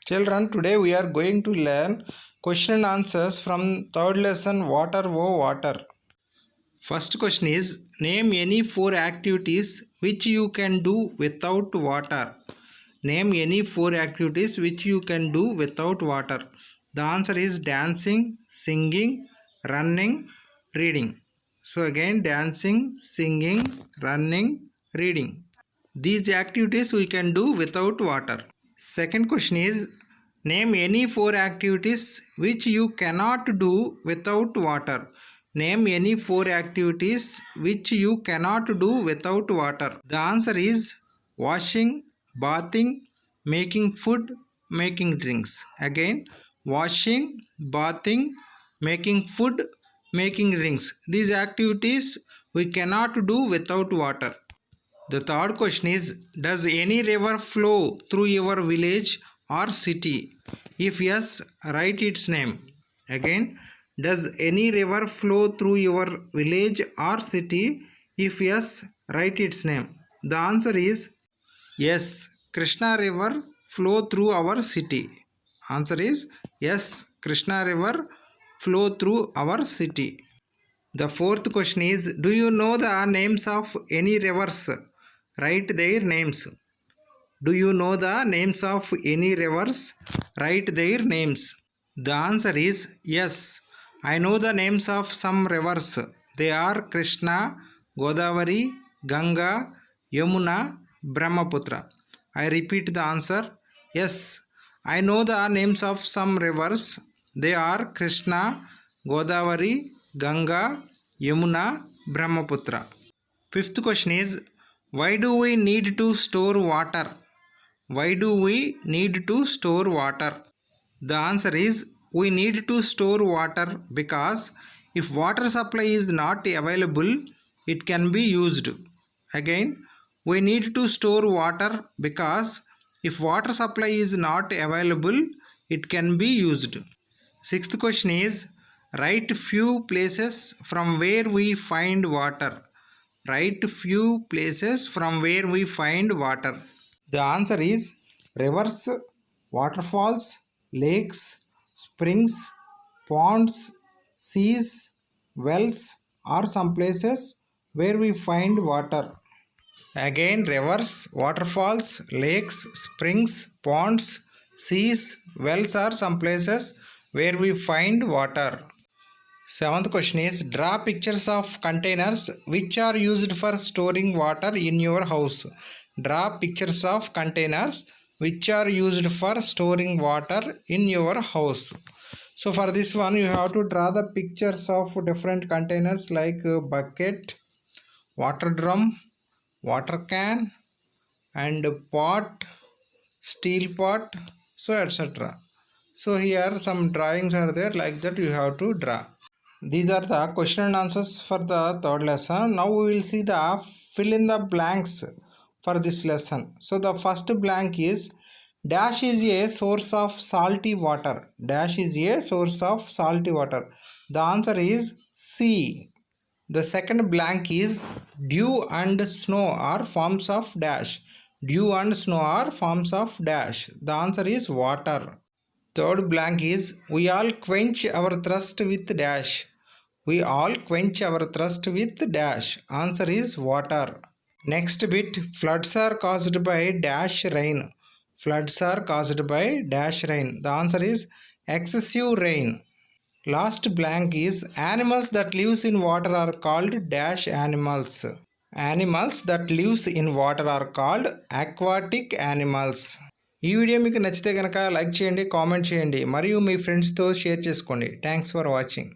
Children, today we are going to learn question and answers from third lesson Water O Water. First question is, name any 4 activities which you can do without water. Name any 4 activities which you can do without water. The answer is dancing, singing, running, reading. So again, dancing, singing, running, reading. These activities we can do without water. Second question is, name any 4 activities which you cannot do without water. Name any 4 activities which you cannot do without water. The answer is washing, bathing, making food, making drinks. Again, washing, bathing, making food, making drinks. These activities we cannot do without water. The third question is, does any river flow through your village or city? If yes, write its name. Again, does any river flow through your village or city? If yes, write its name. The answer is yes, Krishna river flow through our city. Answer is yes, Krishna river flow through our city. The fourth question is, do you know the names of any rivers? Write their names. Do you know the names of any rivers? Write their names. The answer is yes. I know the names of some rivers. They are Krishna, Godavari, Ganga, Yamuna, Brahmaputra. I repeat the answer. Yes, I know the names of some rivers. They are Krishna, Godavari, Ganga, Yamuna, Brahmaputra. Fifth question is, why do we need to store water? Why do we need to store water? The answer is we need to store water because if water supply is not available, it can be used. Again, we need to store water because if water supply is not available, it can be used. Sixth question is, write few places from where we find water. Write few places from where we find water. The answer is rivers, waterfalls, lakes, springs, ponds, seas, wells are some places where we find water. Again, rivers, waterfalls, lakes, springs, ponds, seas, wells are some places where we find water. Seventh question is, draw pictures of containers which are used for storing water in your house. Draw pictures of containers which are used for storing water in your house. So for this one, you have to draw the pictures of different containers like bucket, water drum, water can, and pot, steel pot, so etc. So here some drawings are there, like that you have to draw. These are the question and answers for the third lesson. Now we will see the fill in the blanks for this lesson. So the first blank is, dash is a source of salty water. Dash is a source of salty water. The answer is C. The second blank is, dew and snow are forms of dash. Dew and snow are forms of dash. The answer is water. Third blank is, we all quench our thirst with dash. We all quench our thirst with dash. Answer is water. Next bit, floods are caused by dash rain. Floods are caused by dash rain. The answer is excessive rain. Last blank is, animals that lives in water are called dash animals. Animals that lives in water are called aquatic animals. ఈ video మీకు నచ్చితే కనుక like చేయండి, comment చేయండి మరియు మీ ఫ్రెండ్స్తో share చేసుకోండి. Thanks for watching.